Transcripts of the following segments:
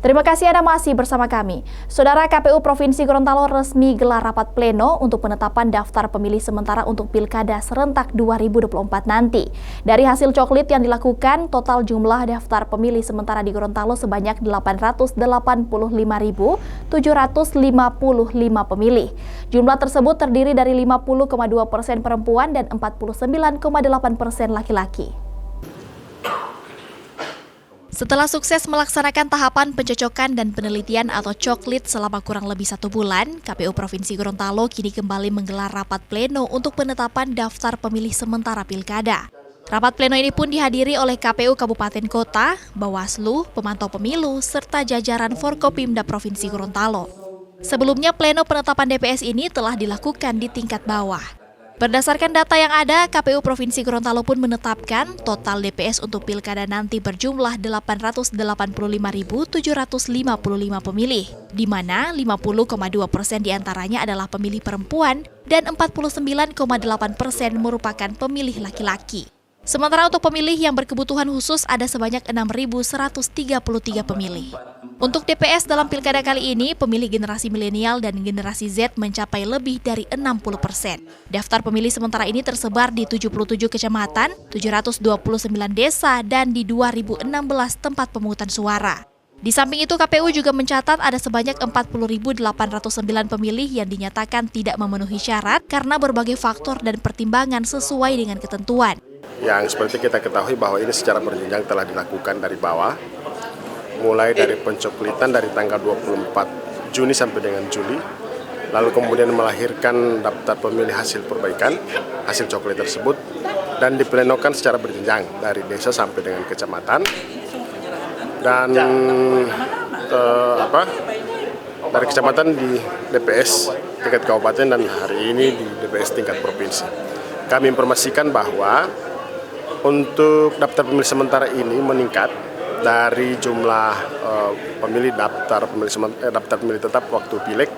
Terima kasih Anda masih bersama kami. Saudara, KPU Provinsi Gorontalo resmi gelar rapat pleno untuk penetapan daftar pemilih sementara untuk Pilkada serentak 2024 nanti. Dari hasil coklit yang dilakukan, total jumlah daftar pemilih sementara di Gorontalo sebanyak 885.755 pemilih. Jumlah tersebut terdiri dari 50,2% perempuan dan 49,8% laki-laki. Setelah sukses melaksanakan tahapan pencocokan dan penelitian atau coklit selama kurang lebih 1 bulan, KPU Provinsi Gorontalo kini kembali menggelar rapat pleno untuk penetapan daftar pemilih sementara Pilkada. Rapat pleno ini pun dihadiri oleh KPU Kabupaten Kota, Bawaslu, pemantau pemilu, serta jajaran Forkopimda Provinsi Gorontalo. Sebelumnya, pleno penetapan DPS ini telah dilakukan di tingkat bawah. Berdasarkan data yang ada, KPU Provinsi Gorontalo pun menetapkan total DPS untuk Pilkada nanti berjumlah 885.755 pemilih, di mana 50,2% diantaranya adalah pemilih perempuan dan 49,8% merupakan pemilih laki-laki. Sementara untuk pemilih yang berkebutuhan khusus ada sebanyak 6.133 pemilih. Untuk DPS dalam Pilkada kali ini, pemilih generasi milenial dan generasi Z mencapai lebih dari 60%. Daftar pemilih sementara ini tersebar di 77 kecamatan, 729 desa, dan di 2.016 tempat pemungutan suara. Di samping itu, KPU juga mencatat ada sebanyak 40.809 pemilih yang dinyatakan tidak memenuhi syarat karena berbagai faktor dan pertimbangan sesuai dengan ketentuan. Yang seperti kita ketahui bahwa ini secara berjenjang telah dilakukan dari bawah, mulai dari pencoklitan dari tanggal 24 Juni sampai dengan Juli, lalu kemudian melahirkan daftar pemilih hasil perbaikan, hasil coklit tersebut, dan diplenokan secara berjenjang dari desa sampai dengan kecamatan, dan dari kecamatan di DPS tingkat kabupaten dan hari ini di DPS tingkat provinsi. Kami informasikan bahwa untuk daftar pemilih sementara ini meningkat dari jumlah pemilih daftar pemilih tetap waktu pileg.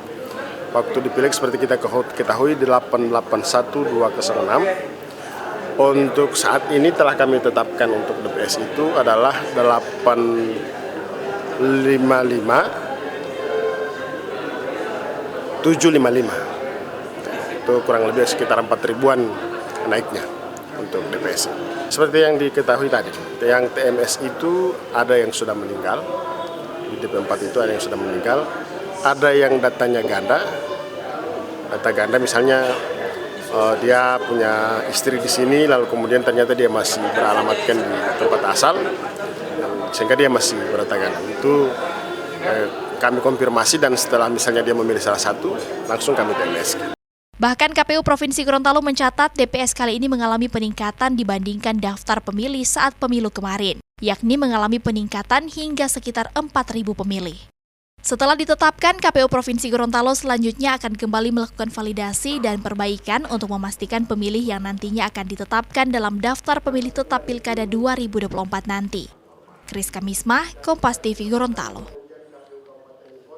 Waktu di pileg seperti kita ketahui 881.206. Untuk saat ini telah kami tetapkan untuk DPS itu adalah 855.755. Itu kurang lebih sekitar 4.000-an naiknya untuk DPS. Seperti yang diketahui tadi, yang TMS itu ada yang sudah meninggal, di DP4 itu ada yang sudah meninggal, ada yang datanya ganda. Data ganda misalnya dia punya istri di sini, lalu kemudian ternyata dia masih beralamatkan di tempat asal, sehingga dia masih berdata ganda. Itu kami konfirmasi dan setelah misalnya dia memilih salah satu, langsung kami TMS. Bahkan KPU Provinsi Gorontalo mencatat DPS kali ini mengalami peningkatan dibandingkan daftar pemilih saat pemilu kemarin, yakni mengalami peningkatan hingga sekitar 4.000 pemilih. Setelah ditetapkan, KPU Provinsi Gorontalo selanjutnya akan kembali melakukan validasi dan perbaikan untuk memastikan pemilih yang nantinya akan ditetapkan dalam daftar pemilih tetap Pilkada 2024 nanti. Kriska Mismah, Kompas TV Gorontalo.